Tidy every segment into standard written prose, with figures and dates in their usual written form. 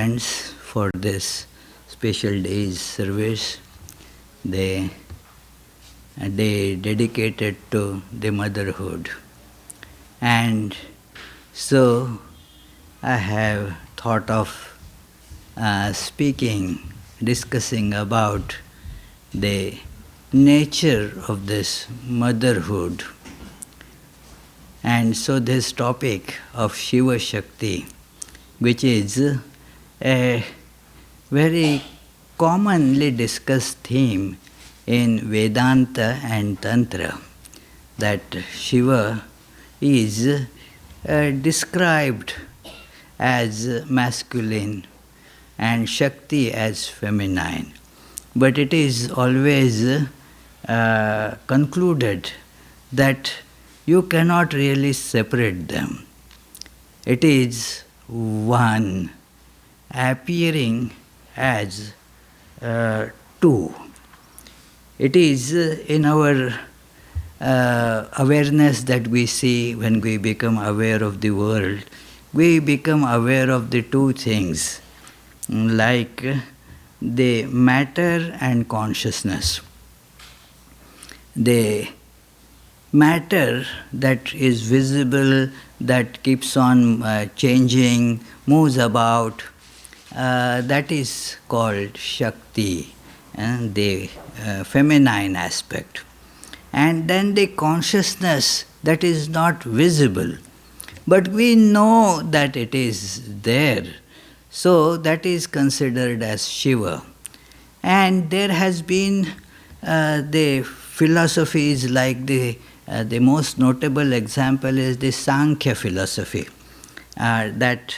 friends for this special day's service. They dedicated to the motherhood. And so I have thought of discussing about the nature of this motherhood. And so this topic of Shiva Shakti, which is a very commonly discussed theme in Vedanta and Tantra, that Shiva is described as masculine and Shakti as feminine. But it is always concluded that you cannot really separate them. It is one appearing as two. It is in our awareness that we see when we become aware of the world. We become aware of the two things, like the matter and consciousness. The matter that is visible, that keeps on changing, moves about, that is called Shakti, the feminine aspect. And then the consciousness that is not visible, but we know that it is there. So that is considered as Shiva. And there has been the philosophies, like the most notable example is the Sankhya philosophy, that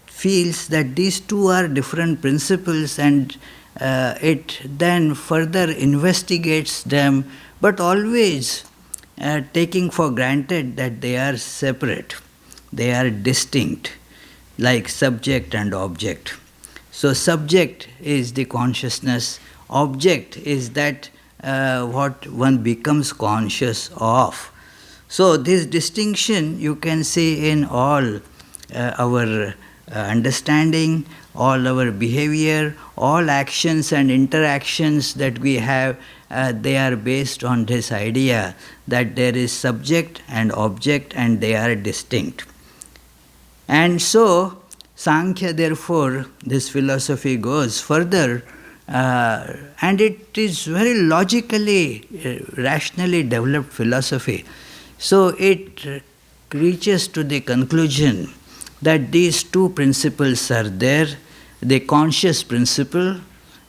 feels that these two are different principles, and it then further investigates them, but always taking for granted that they are separate, they are distinct, like subject and object. So subject is the consciousness, object is that what one becomes conscious of. So this distinction you can see in all our understanding, all our behavior, all actions and interactions that we have, they are based on this idea that there is subject and object and they are distinct. And so Sankhya, therefore, this philosophy goes further, and it is very logically, rationally developed philosophy. So it reaches to the conclusion that these two principles are there, the conscious principle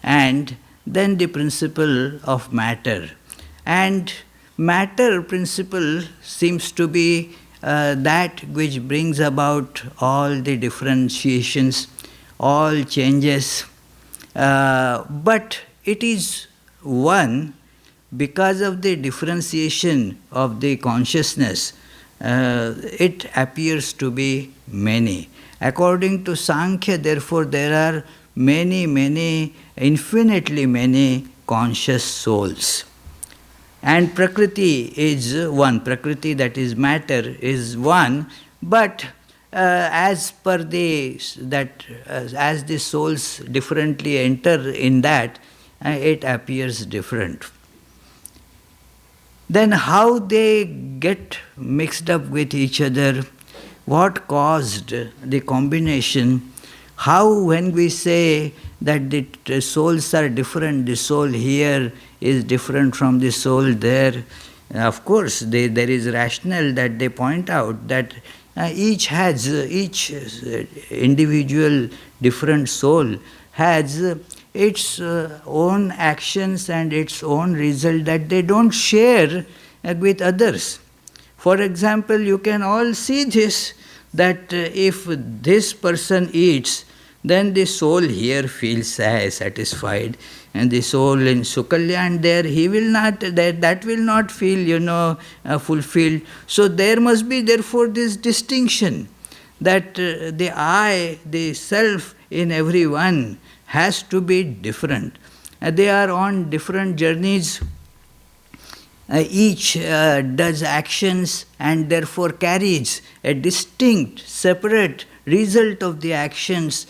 and then the principle of matter. And matter principle seems to be that which brings about all the differentiations, all changes, but it is one because of the differentiation of the consciousness. It appears to be many. According to Sankhya, therefore, there are many, infinitely many conscious souls. And Prakriti is one. Prakriti, that is matter, is one. But as the souls differently enter in that, it appears different. Then how they get mixed up with each other, what caused the combination, how when we say that the souls are different, the soul here is different from the soul there, of course there is rationale that they point out that each individual different soul has its own actions and its own result that they don't share with others. For example, you can all see this, that if this person eats, then the soul here feels satisfied, and the soul in Sukalyan there, he will not, that will not feel, fulfilled. So there must be therefore this distinction, that the I, the self in everyone has to be different. They are on different journeys. Each does actions and therefore carries a distinct, separate result of the actions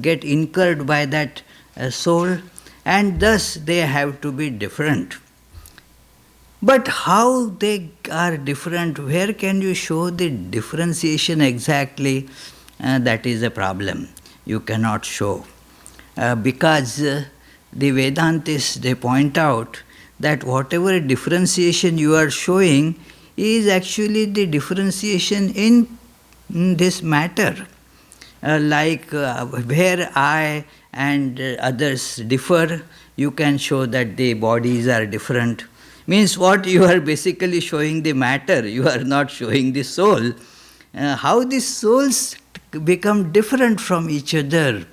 get incurred by that soul, and thus they have to be different. But how they are different, where can you show the differentiation exactly? That is a problem. You cannot show. Because the Vedantists, they point out that whatever differentiation you are showing is actually the differentiation in this matter. Where I and others differ, you can show that the bodies are different. Means what? You are basically showing the matter, you are not showing the soul. How the souls become different from each other?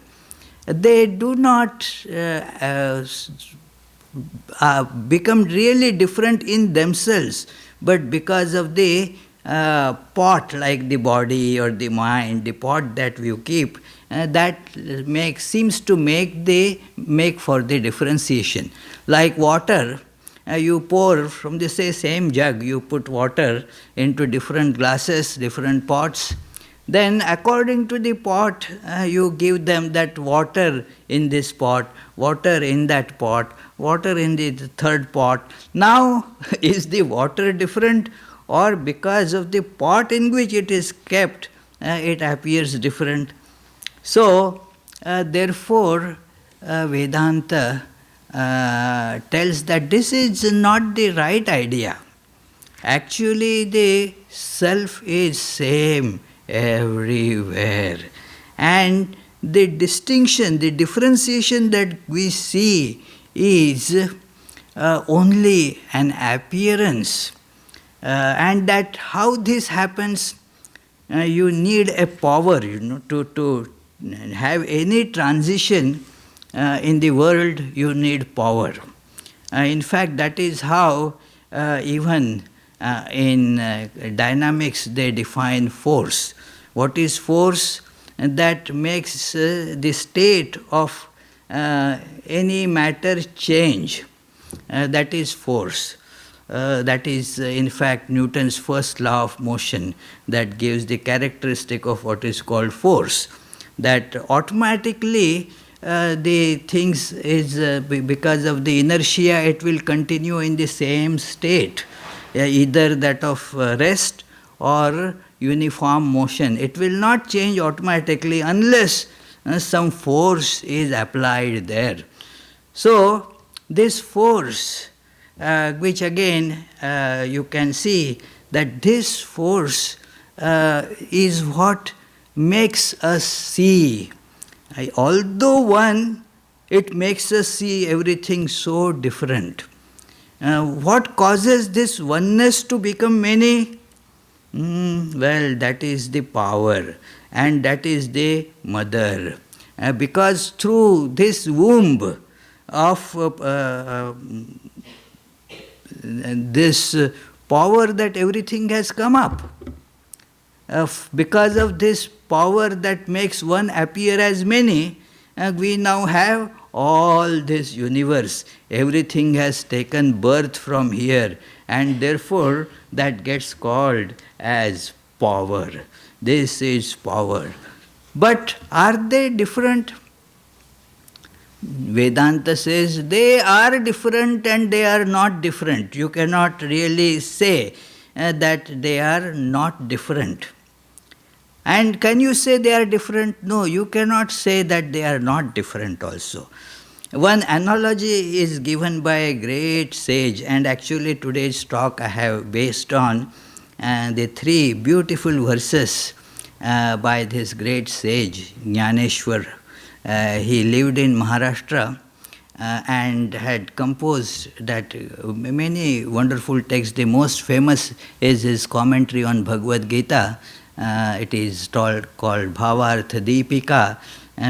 They do not become really different in themselves, but because of the pot, like the body or the mind, the pot that you keep, that seems to make for the differentiation. Like water, you pour from the same jug, you put water into different glasses, different pots. Then according to the pot, you give them that water in this pot, water in that pot, water in the third pot. Now, is the water different, or because of the pot in which it is kept, it appears different? So, therefore, Vedanta tells that this is not the right idea. Actually, the self is same everywhere. And the distinction, the differentiation that we see is only an appearance. And that how this happens, you need a power, to have any transition in the world, you need power. In fact, that is how even in dynamics they define force. What is force? That makes the state of any matter change. That is force. That is, in fact, Newton's first law of motion that gives the characteristic of what is called force. That automatically the things is, because of the inertia, it will continue in the same state, either that of rest or uniform motion. It will not change automatically unless some force is applied there. So, this force, which again you can see that this force is what makes us see. Although one, it makes us see everything so different. What causes this oneness to become many? Well, that is the power, and that is the mother. Because through this womb of this power that everything has come up. Because of this power that makes one appear as many, we now have all this universe. Everything has taken birth from here, and therefore that gets called as power. This is power. But are they different? Vedanta says they are different and they are not different. You cannot really say that they are not different. And can you say they are different? No, you cannot say that they are not different also. One analogy is given by a great sage, and actually today's talk I have based on the 3 beautiful verses by this great sage, Jnaneshwar. He lived in Maharashtra and had composed that many wonderful texts. The most famous is his commentary on Bhagavad Gita. It is called Bhavartha Deepika,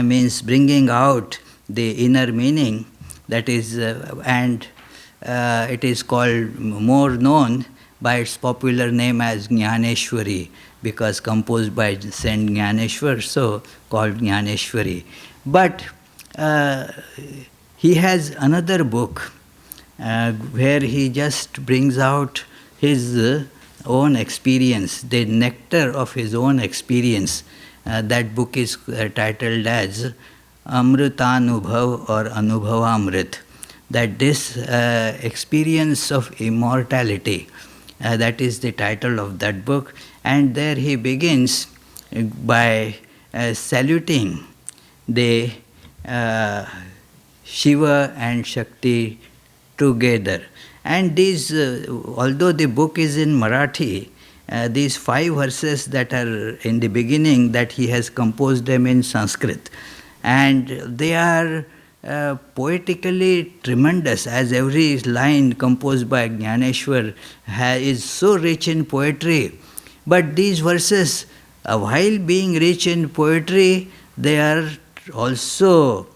means bringing out the inner meaning. That is, and it is called more known by its popular name as Jnaneshwari, because composed by Saint Jnaneshwar, so called Jnaneshwari. But he has another book where he just brings out his own experience, the nectar of his own experience. That book is titled as Amritanubhav or Anubhavamrit. That this experience of immortality, that is the title of that book. And there he begins by saluting the Shiva and Shakti together. And these, although the book is in Marathi, these 5 verses that are in the beginning, that he has composed them in Sanskrit. And they are poetically tremendous, as every line composed by Jnaneshwar is so rich in poetry. But these verses, while being rich in poetry, they are also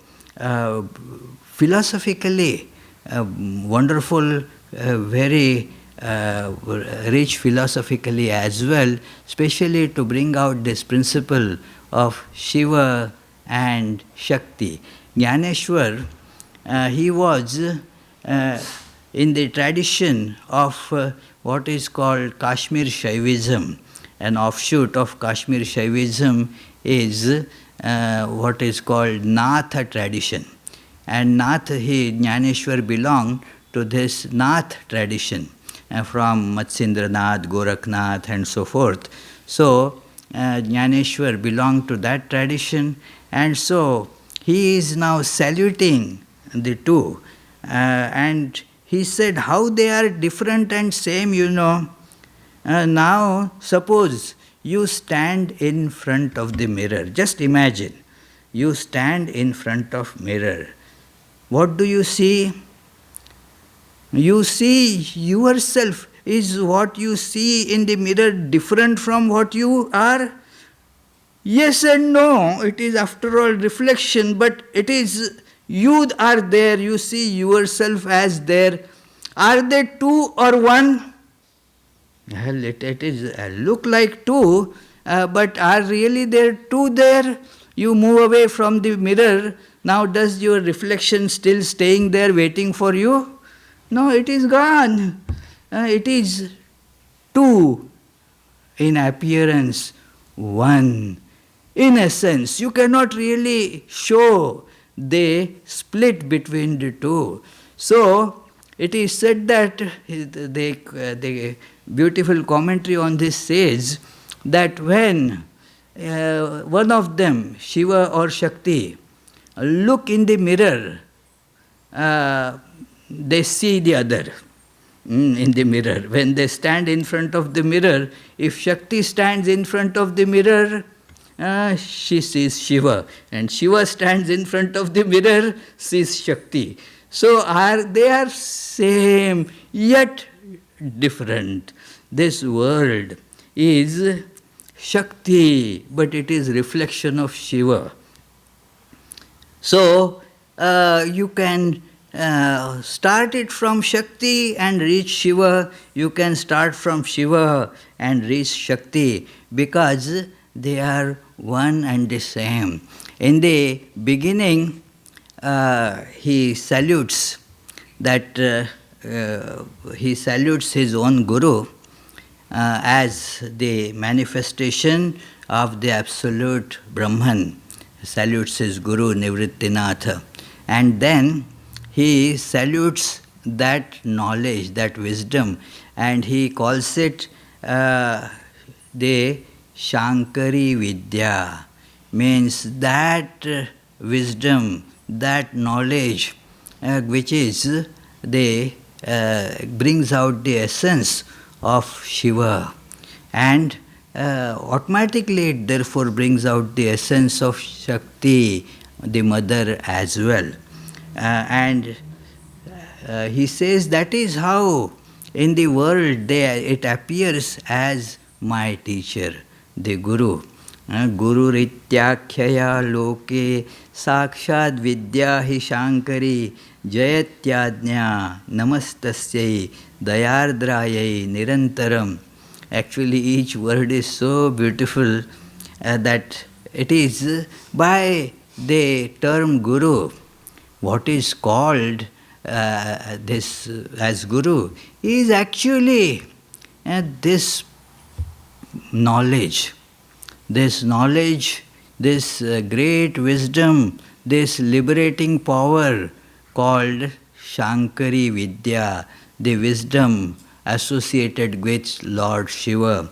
philosophically wonderful, very rich philosophically as well, especially to bring out this principle of Shiva and Shakti. Jnaneshwar, he was in the tradition of what is called Kashmir Shaivism. An offshoot of Kashmir Shaivism is what is called Natha tradition. And Jnaneshwar belonged to this Nath tradition from Matsyendranath, Gorakhnath and so forth. So Jnaneshwar belonged to that tradition, and so he is now saluting the two. And he said how they are different and same, now suppose you stand in front of the mirror. Just imagine, you stand in front of mirror. What do you see? You see yourself. Is what you see in the mirror different from what you are? Yes and no. It is after all reflection, but it is, you are there, you see yourself as there. Are they two or one? Well, it is look like two, but are really there two there? You move away from the mirror. Now does your reflection still staying there waiting for you? No, it is gone. It is two in appearance, one in essence. You cannot really show the split between the two. So it is said that the beautiful commentary on this says that when one of them, Shiva or Shakti, look in the mirror, they see the other in the mirror. When they stand in front of the mirror, if Shakti stands in front of the mirror, she sees Shiva, and Shiva stands in front of the mirror, sees Shakti. So they are same yet different. This world is Shakti, but it is reflection of Shiva. So you can start it from Shakti and reach Shiva. You can start from Shiva and reach Shakti, because they are one and the same. In the beginning, he salutes his own Guru as the manifestation of the absolute Brahman. He salutes his Guru Nivrittinatha, and then he salutes that knowledge, that wisdom, and he calls it the Shankari Vidya, means that wisdom, that knowledge which is brings out the essence of Shiva, and automatically it therefore brings out the essence of Shakti, the mother as well. And he says that is how in the world it appears as my teacher, the Guru. Guru Rityakhyaya loke sakshad vidya hi shankari jayatyadnya namastasyai dayardrayai nirantaram. Actually, each word is so beautiful that it is by the term Guru. What is called this as Guru is actually this knowledge, this knowledge, this great wisdom, this liberating power called Shankari Vidya, the wisdom associated with Lord Shiva.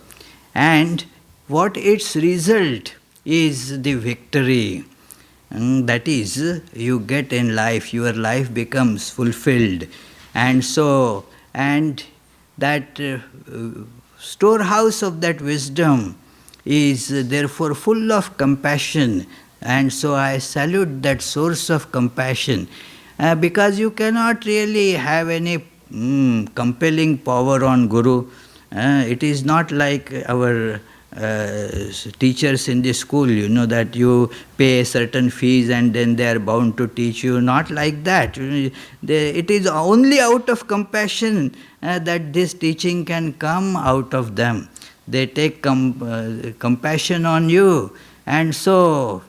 And what its result is the victory. That is, you get in life, your life becomes fulfilled. And so, and that storehouse of that wisdom is therefore full of compassion. And so I salute that source of compassion, because you cannot really have any compelling power on Guru. It is not like our teachers in the school, that you pay certain fees and then they are bound to teach you. Not like that. It is only out of compassion that this teaching can come out of them. They take compassion on you, and so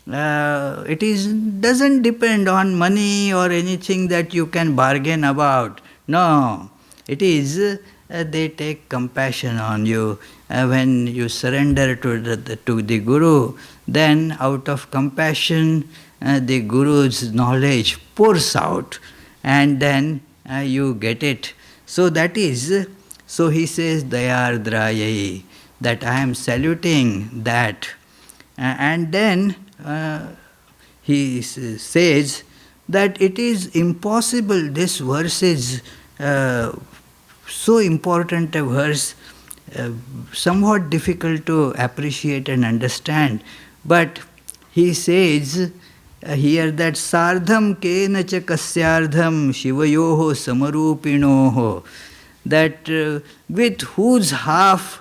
it doesn't depend on money or anything that you can bargain about. No, it is they take compassion on you. When you surrender to the Guru, then out of compassion the Guru's knowledge pours out, and then you get it. So that is, so he says, Dayadrayai, that I am saluting that. And then he says that it is impossible, this verse is so important a verse, somewhat difficult to appreciate and understand. But he says here that Sardham kena cha kasyardham shivayoho samarupinoho, that with whose half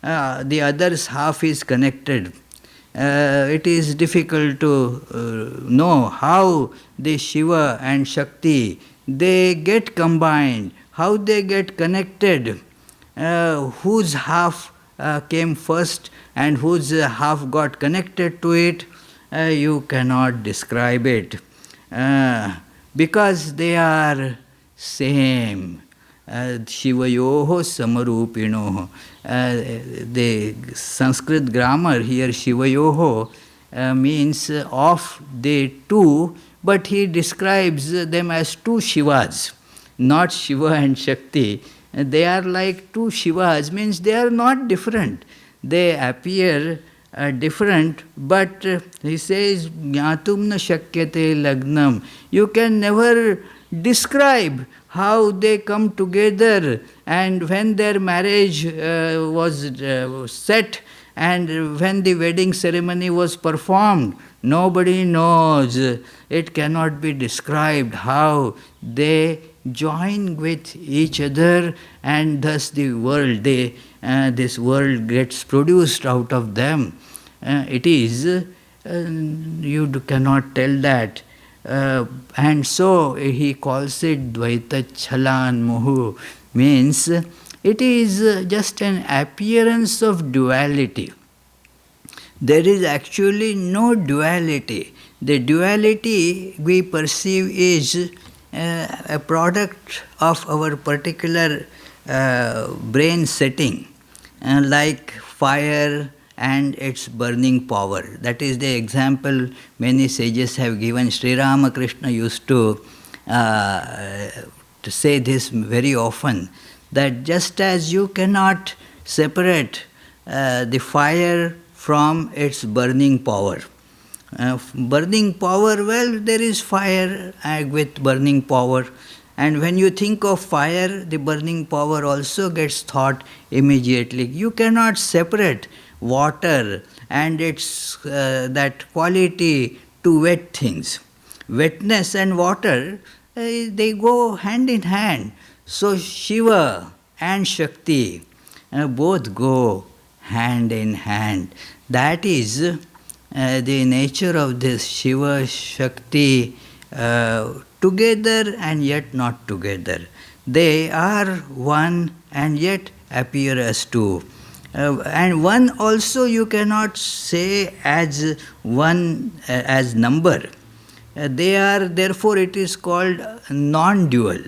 the other's half is connected. It is difficult to know how the Shiva and Shakti, they get combined, how they get connected, whose half came first and whose half got connected to it. You cannot describe it, because they are same. Shivayoho samarupinoho. The Sanskrit grammar here, Shivayoho, means of the two, but he describes them as two Shivas, not Shiva and Shakti. They are like two Shivas, means they are not different. They appear different, but he says, Jnatum na shakyate lagnam. You can never describe how they come together, and when their marriage was set and when the wedding ceremony was performed, nobody knows. It cannot be described how they join with each other, and thus the world, this world gets produced out of them. It is, you cannot tell that. And so he calls it Dvaita Chalan Muhu, means it is just an appearance of duality. There is actually no duality. The duality we perceive is a product of our particular brain setting, like fire and its burning power. That is the example many sages have given. Sri Ramakrishna used to say this very often, that just as you cannot separate the fire from its burning power. Burning power, well, there is fire with burning power. And when you think of fire, the burning power also gets thought immediately. You cannot separate water and its that quality to wet things. Wetness and water, they go hand in hand. So Shiva and Shakti both go hand in hand. That is the nature of this Shiva, Shakti, together and yet not together. They are one and yet appear as two. And one also you cannot say as one as number. They are, therefore it is called non-dual.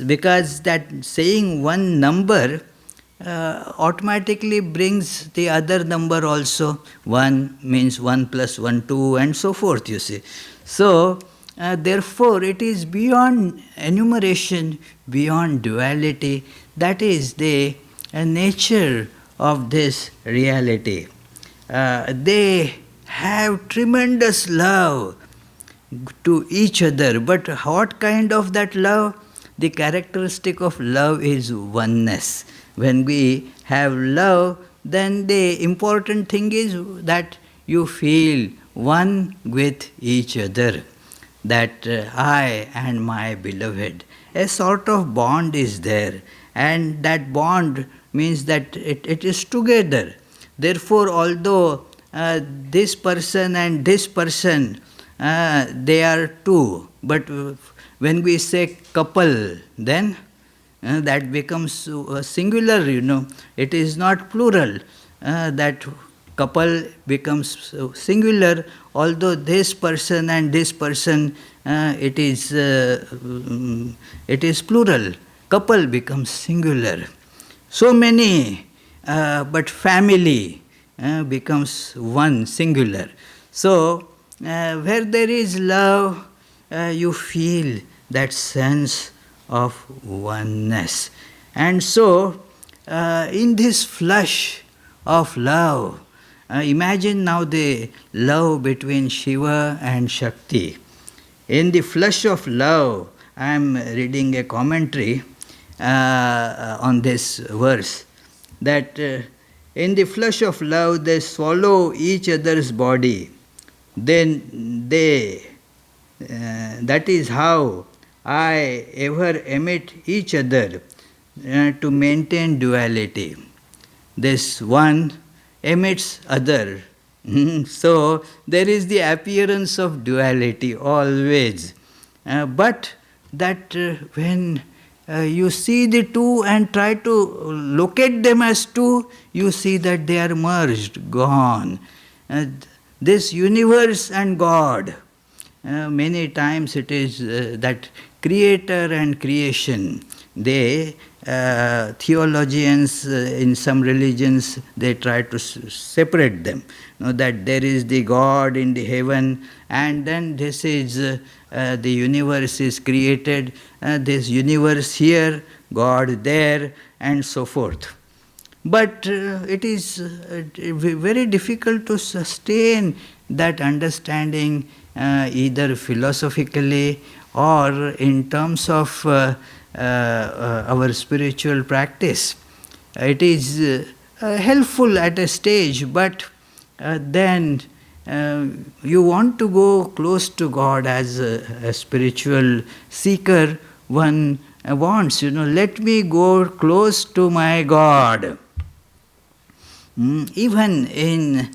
Because that saying one number automatically brings the other number also. 1 means 1 plus 1, 2, and so forth, you see. So, therefore, it is beyond enumeration, beyond duality. That is the nature of this reality. They have tremendous love to each other, but what kind of that love? The characteristic of love is oneness. When we have love, then the important thing is that you feel one with each other, that I and my beloved. A sort of bond is there, and that bond means that it is together. Therefore, although this person and this person, they are two, but when we say couple, then that becomes singular, It is not plural. That couple becomes singular, although this person and this person, it is plural. Couple becomes singular. So many, but family becomes one, singular. So, where there is love, you feel that sense of oneness. And so, in this flush of love, imagine now the love between Shiva and Shakti. In the flush of love, I am reading a commentary on this verse, that in the flush of love they swallow each other's body. Then they, that is how I ever emit each other to maintain duality. This one emits other. So there is the appearance of duality always. But that when you see the two and try to locate them as two, you see that they are merged, gone. This universe and God, many times it is that creator and creation. They, theologians in some religions, they try to separate them. That there is the God in the heaven, and then this is the universe is created, this universe here, God there, and so forth. But it is very difficult to sustain that understanding either philosophically or in terms of our spiritual practice. It is helpful at a stage, but then you want to go close to God as a spiritual seeker. One wants, let me go close to my God. Even in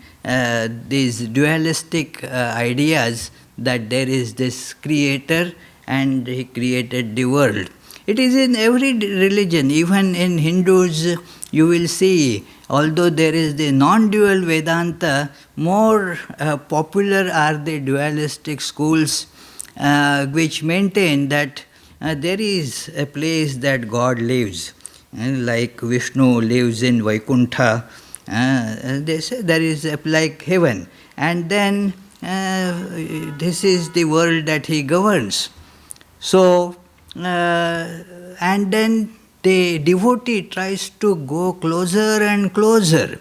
these dualistic ideas that there is this creator and he created the world. It is in every religion, even in Hindus, you will see, although there is the non-dual Vedanta, more popular are the dualistic schools which maintain that there is a place that God lives. Like Vishnu lives in Vaikuntha, they say there is like heaven, and then this is the world that he governs. So, and then the devotee tries to go closer and closer.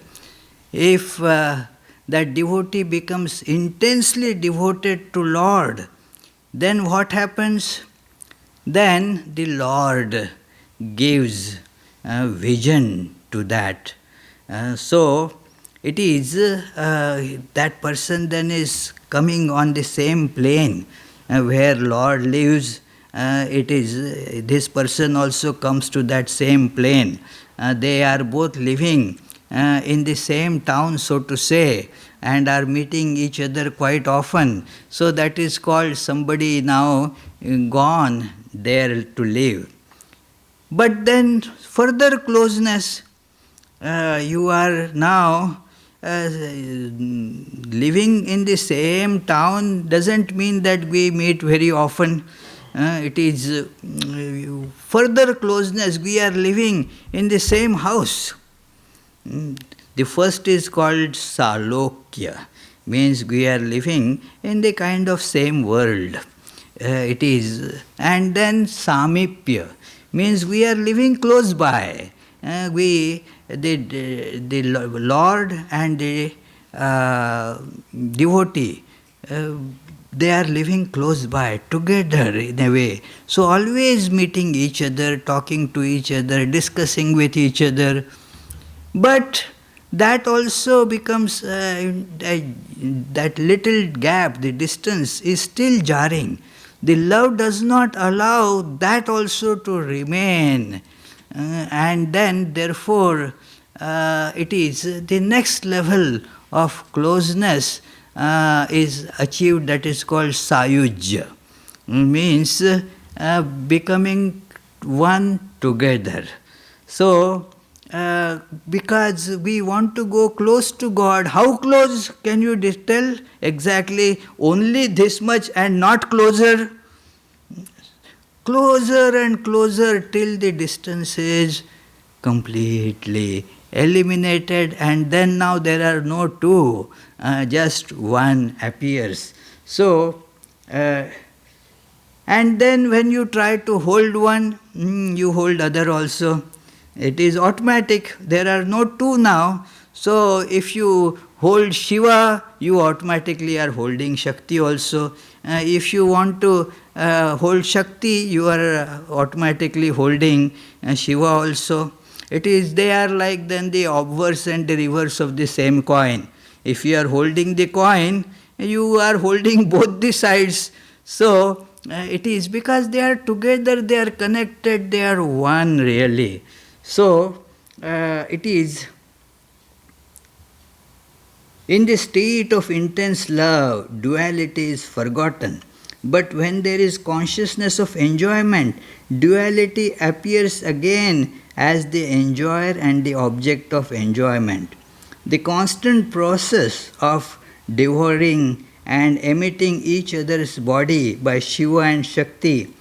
If that devotee becomes intensely devoted to Lord, then what happens? Then the Lord gives vision to that. So it is that person then is coming on the same plane where Lord lives. It is this person also comes to that same plane. They are both living in the same town, so to say, and are meeting each other quite often. So that is called somebody now gone there to live. But then further closeness, you are now living in the same town doesn't mean that we meet very often. It is further closeness. We are living in the same house. The first is called Salokya, means we are living in the kind of same world. It is, and then Samipya, means we are living close by. The Lord and the devotee, they are living close by, together in a way. So always meeting each other, talking to each other, discussing with each other. But that also becomes, that little gap, the distance is still jarring. The love does not allow that also to remain. And then therefore it is the next level of closeness is achieved, that is called Sayujya, means becoming one together. So because we want to go close to God, how close can you tell exactly? Only this much and not closer? Closer and closer till the distance is completely eliminated, and then now there are no two, just one appears. So, and then when you try to hold one, you hold other also. It is automatic, there are no two now. So if you hold Shiva, you automatically are holding Shakti also. If you want to hold Shakti, you are automatically holding Shiva also. It is, they are like then the obverse and the reverse of the same coin. If you are holding the coin, you are holding both the sides. So it is because they are together, they are connected, they are one really. So it is in the state of intense love, duality is forgotten. But when there is consciousness of enjoyment, duality appears again as the enjoyer and the object of enjoyment. The constant process of devouring and emitting each other's body by Shiva and Shakti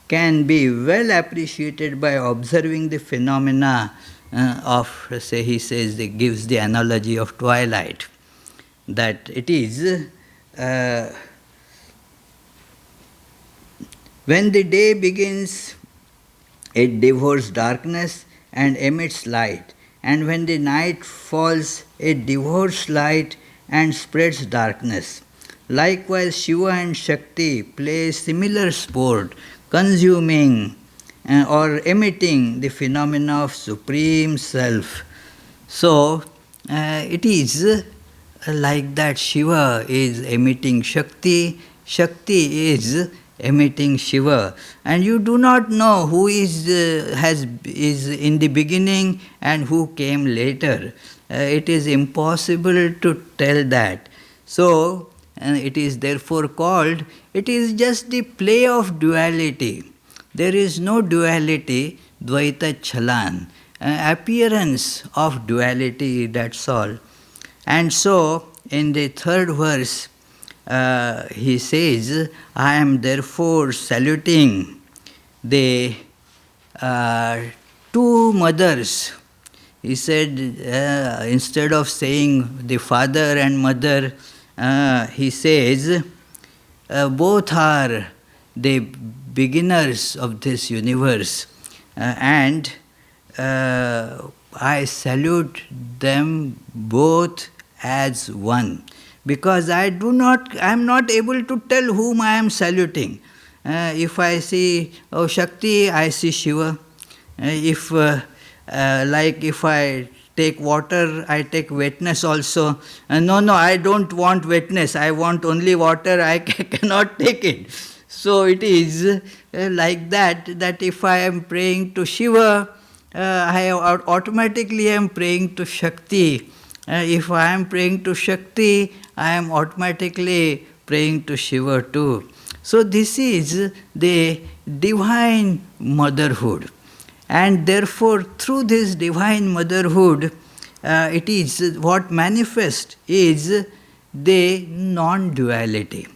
can be well appreciated by observing the phenomena of, say, he says, he gives the analogy of twilight, that it is when the day begins, it devours darkness and emits light, and when the night falls, it devours light and spreads darkness. Likewise, Shiva and Shakti play similar sport, consuming or emitting the phenomena of Supreme Self. So, it is like that. Shiva is emitting Shakti, Shakti is emitting Shiva, and you do not know who is in the beginning and who came later. It is impossible to tell that. So it is therefore called, it is just the play of duality. There is no duality, Dvaita Chalan, appearance of duality, that's all. And so in the third verse, he says, I am therefore saluting the two mothers. He said, instead of saying the father and mother, he says, both are the beginners of this universe, and I salute them both as one. Because I am not able to tell whom I am saluting. If I see Shakti, I see Shiva. If I take water, I take wetness also. No, I don't want wetness. I want only water. I cannot take it. So it is like that. That if I am praying to Shiva, I automatically am praying to Shakti. If I am praying to Shakti, I am automatically praying to Shiva too. So this is the divine motherhood. And therefore, through this divine motherhood, it is what manifests is the non-duality.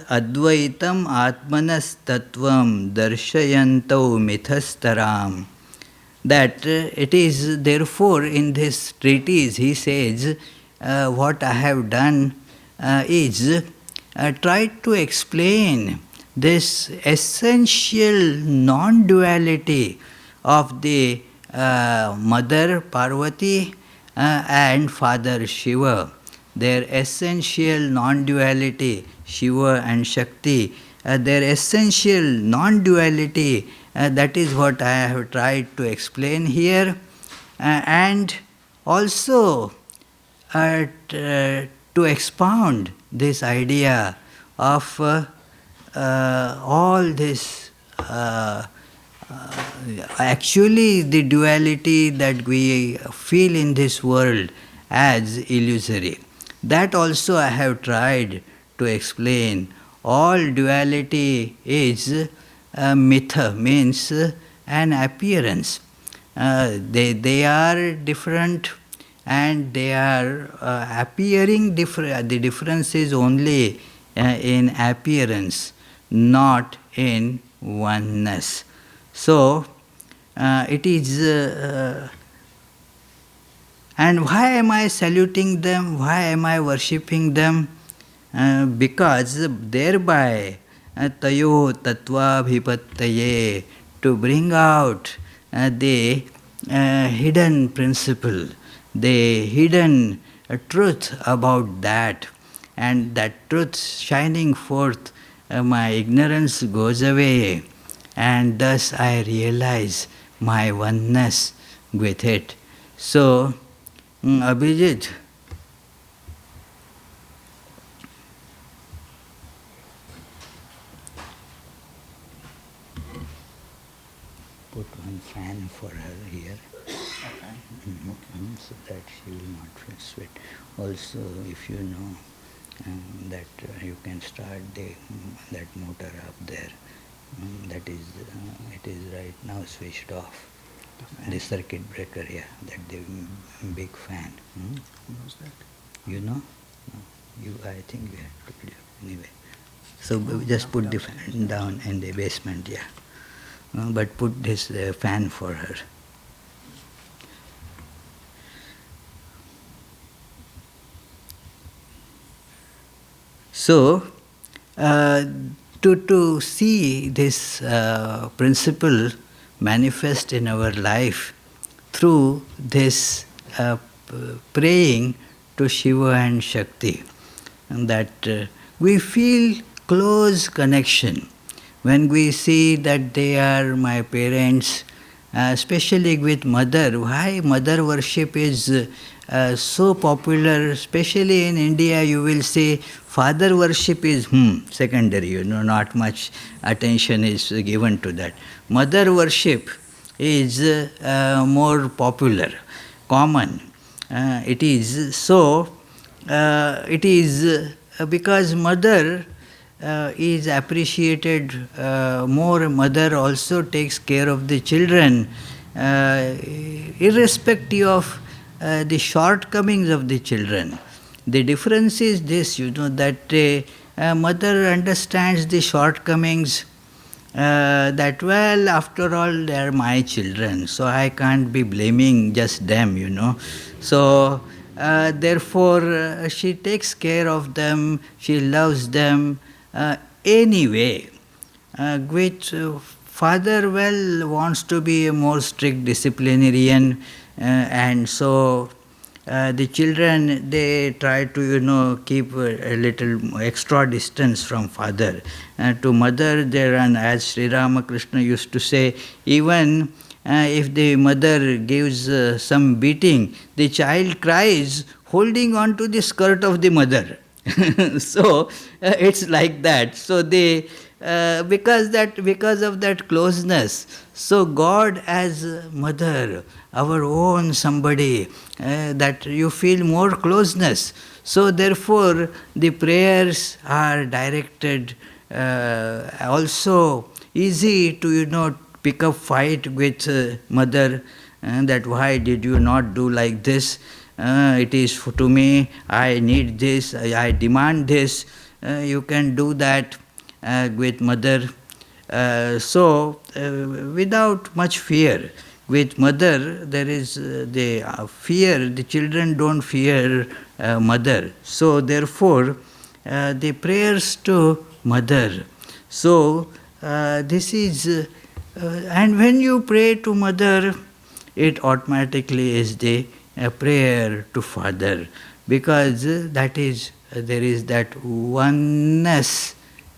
Advaitam Atmanas Tattvam Darshayanto Mithastaram. That it is therefore in this treatise he says, what I have done is try to explain this essential non-duality of the mother Parvati and father Shiva. Their essential non-duality, Shiva and Shakti, their essential non-duality, that is what I have tried to explain here. And also to expound this idea of all this, actually the duality that we feel in this world as illusory. That also I have tried to explain. All duality is mitha, means an appearance. They are different and they are appearing different. The difference is only in appearance, not in oneness. So, it is... and why am I saluting them? Why am I worshipping them? Because thereby tayo tattva bhipattaye, to bring out the hidden principle, the hidden truth about that, and that truth shining forth, my ignorance goes away, and thus I realize my oneness with it. So, Abhijit, put one fan for her here, so that she will not sweat. Also, if you know that you can start that motor up there, that is, it is right now switched off. The circuit breaker, yeah, that the big fan. Who knows that? You know? No. I think we have to do anyway. So just put the fan down in the basement, yeah. But put this fan for her. So, to see this principle manifest in our life through this praying to Shiva and Shakti, and that we feel close connection when we see that they are my parents, especially with mother. Why mother worship is so popular, especially in India? You will say father worship is secondary, not much attention is given to that. Mother worship is more popular, common. It is so, it is because mother is appreciated more. Mother also takes care of the children, irrespective of the shortcomings of the children. The difference is this, that mother understands the shortcomings, that, well, after all, they are my children, so I can't be blaming just them, So, therefore, she takes care of them, she loves them anyway, which father, well, wants to be a more strict disciplinarian, and so the children, they try to, keep a little extra distance from father. To mother, there, and as Sri Ramakrishna used to say, even if the mother gives some beating, the child cries, holding on to the skirt of the mother. So it's like that. So they, because of that closeness. So God as mother, our own somebody, that you feel more closeness. So therefore the prayers are directed, also easy to pick up fight with mother, that why did you not do like this? It is to me, I need this, I demand this. you can do that with mother. Without much fear. With mother, there is the fear, the children don't fear mother. So, therefore, the prayers to mother. So, this is, and when you pray to mother, it automatically is the prayer to father, because that is, there is that oneness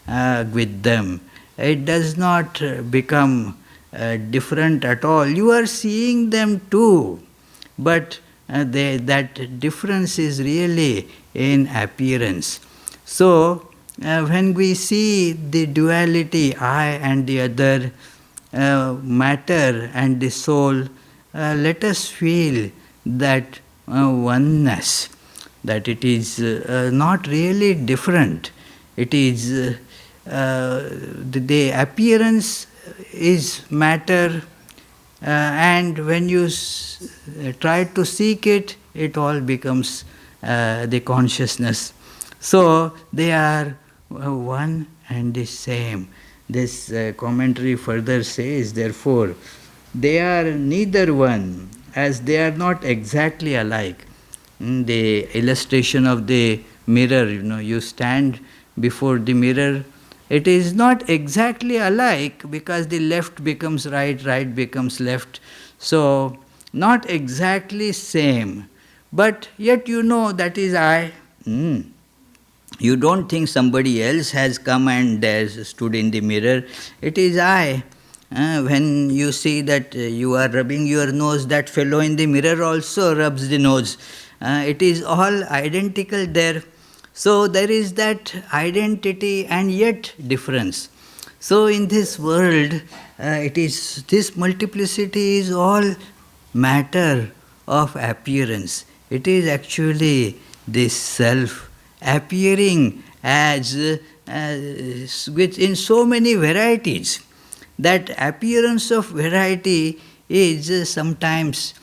with them. It does not become different at all. You are seeing them too, but that difference is really in appearance. So, when we see the duality, I and the other, matter and the soul, let us feel that oneness, that it is not really different. It is the appearance is matter, and when you try to seek it, it all becomes the consciousness. So they are one and the same. This commentary further says, therefore, they are neither one, as they are not exactly alike. The illustration of the mirror, you stand before the mirror, it is not exactly alike, because the left becomes right, right becomes left. So, not exactly same, but yet that is I. You don't think somebody else has come and stood in the mirror. It is I. When you see that you are rubbing your nose, that fellow in the mirror also rubs the nose. It is all identical there. So there is that identity and yet difference. So in this world, it is this multiplicity is all matter of appearance. It is actually this self appearing as in so many varieties. That appearance of variety is sometimes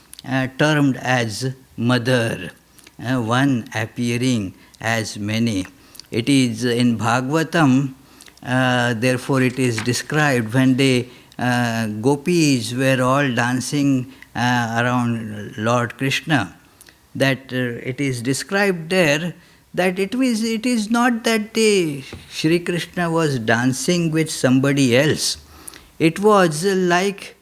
termed as mother, one appearing as many. It is in Bhagavatam, therefore it is described when the gopis were all dancing around Lord Krishna, that it is described there that it is not that the Shri Krishna was dancing with somebody else. It was like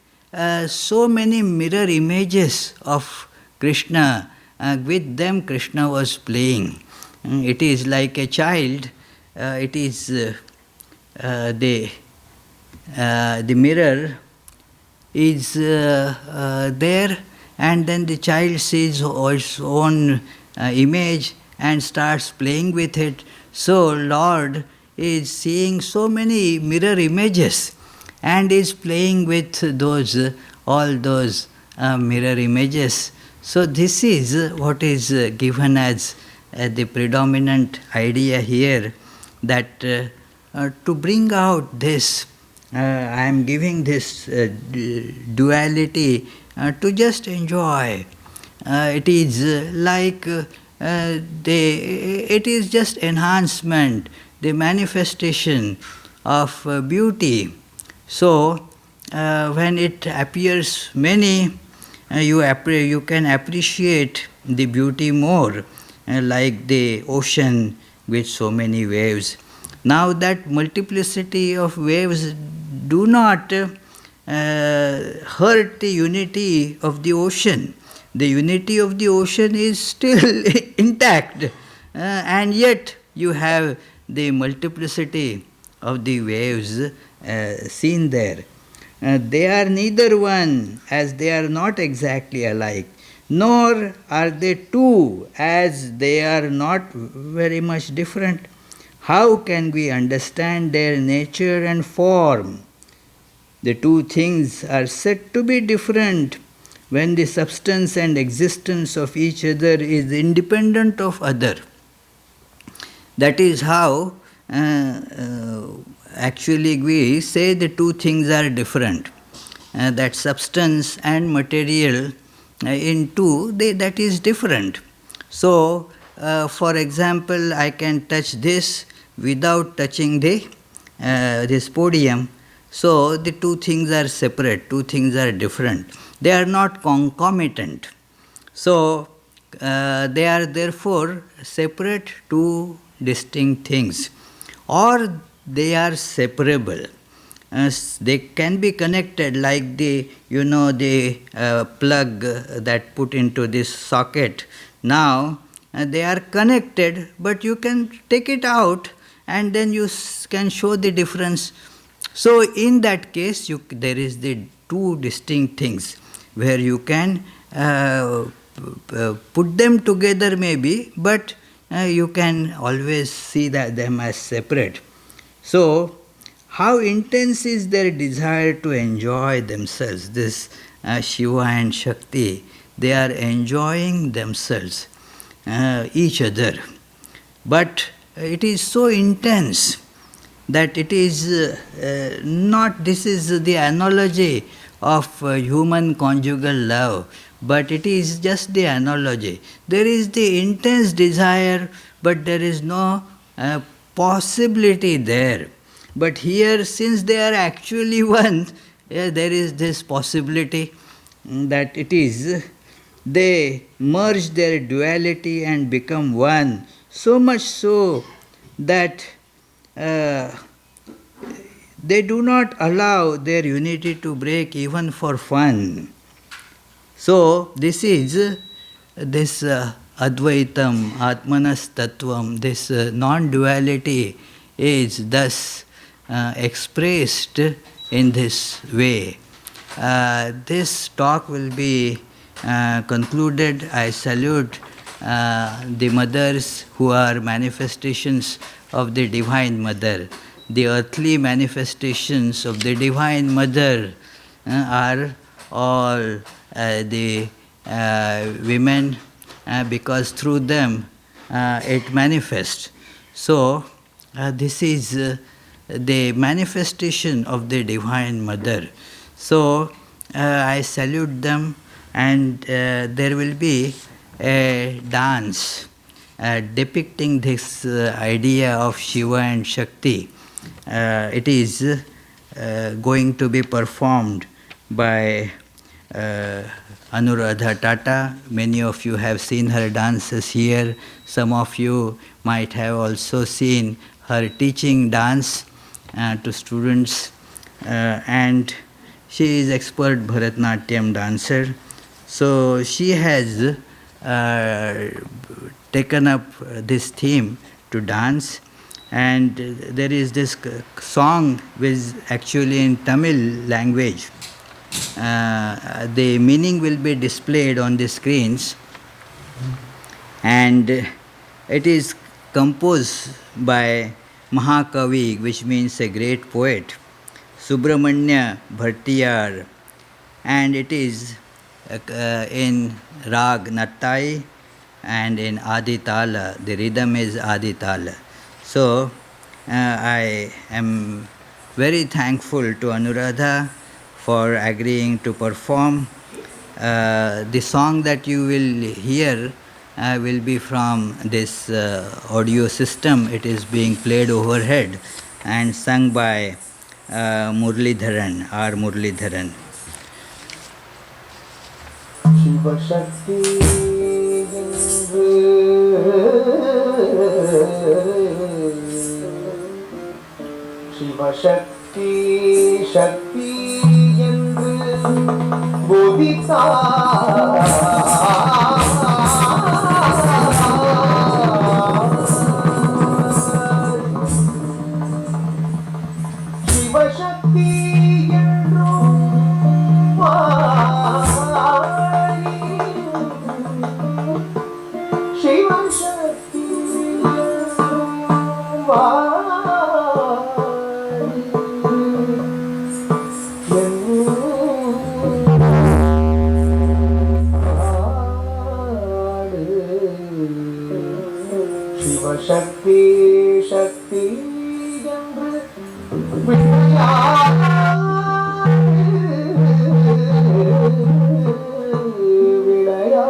so many mirror images of Krishna. With them Krishna was playing. It is like a child. It is the mirror is there, and then the child sees his own image and starts playing with it. So Lord is seeing so many mirror images and is playing with all those mirror images. So this is what is given as the predominant idea here, that to bring out this, I am giving this duality to just enjoy. It is like it is just enhancement, the manifestation of beauty. So when it appears many, you can appreciate the beauty more, like the ocean with so many waves. Now that multiplicity of waves do not hurt the unity of the ocean. The unity of the ocean is still intact, and yet you have the multiplicity of the waves seen there. They are neither one, as they are not exactly alike, nor are they two, as they are not very much different. How can we understand their nature and form? The two things are said to be different when the substance and existence of each other is independent of other. That is how actually we say the two things are different. That substance and material in two, that is different. So, for example, I can touch this without touching this podium. So the two things are separate, two things are different. They are not concomitant. So they are therefore separate two distinct things, or they are separable. They can be connected like the plug that put into this socket. Now they are connected, but you can take it out and then you can show the difference. So in that case there is the two distinct things where you can put them together maybe, but you can always see that them as separate. So how intense is their desire to enjoy themselves, this Shiva and Shakti, they are enjoying themselves, each other. But it is so intense that it is not, this is the analogy of human conjugal love, but it is just the analogy. There is the intense desire, but there is no possibility there. But here, since they are actually one, there is this possibility that it is, they merge their duality and become one, so much so that they do not allow their unity to break even for fun. So this is this Advaitam, Atmanas Tattvam, this non-duality is thus expressed in this way. This talk will be concluded. I salute the mothers who are manifestations of the Divine Mother. The earthly manifestations of the Divine Mother are all the women, because through them it manifests. So this is the manifestation of the Divine Mother. So I salute them, and there will be a dance depicting this idea of Shiva and Shakti. It is going to be performed by Anuradha Tata. Many of you have seen her dances here. Some of you might have also seen her teaching dance to students, and she is expert Bharatanatyam dancer. So she has taken up this theme to dance, and there is this song which is actually in Tamil language. The meaning will be displayed on the screens, and it is composed by Mahakavi, which means a great poet, Subramanya Bhartiyar, and it is in Rag Nattai and in Aditala. The rhythm is Aditala. So I am very thankful to Anuradha for agreeing to perform. The song that you will hear will be from this audio system. It is being played overhead and sung by Murlidharan, R. Murlidharan. Shiva Shakti Shiva Shakti Shakti Bodhita Shiva Shakti Shiva Shakti Shiva Shakti Shakti Vilaya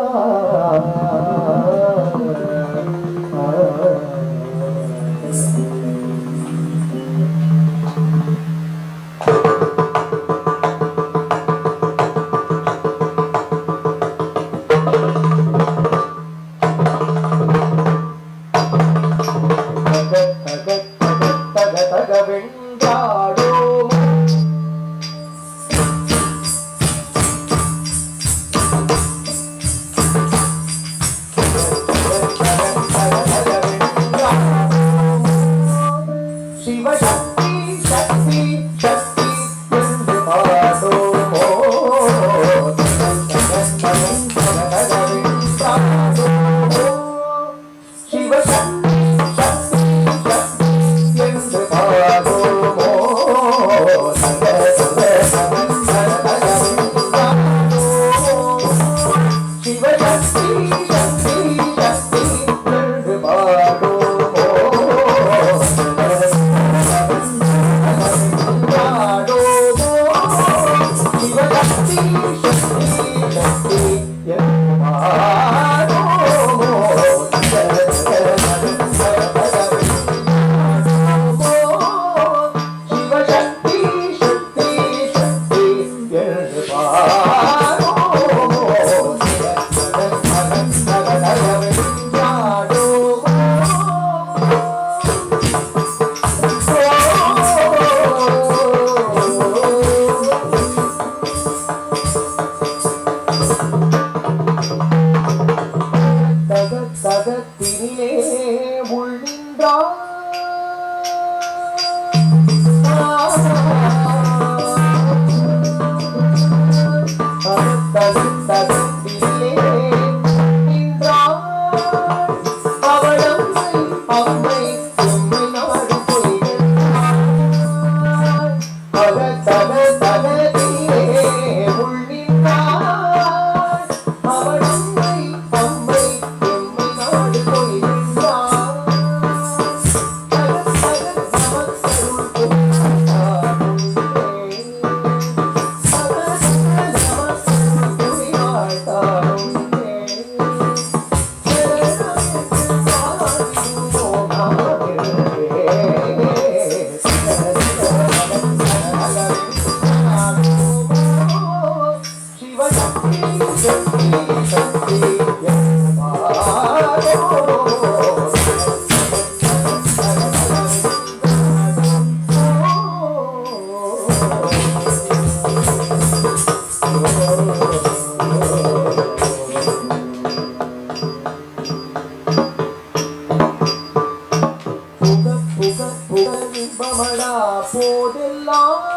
போதெல்லாம்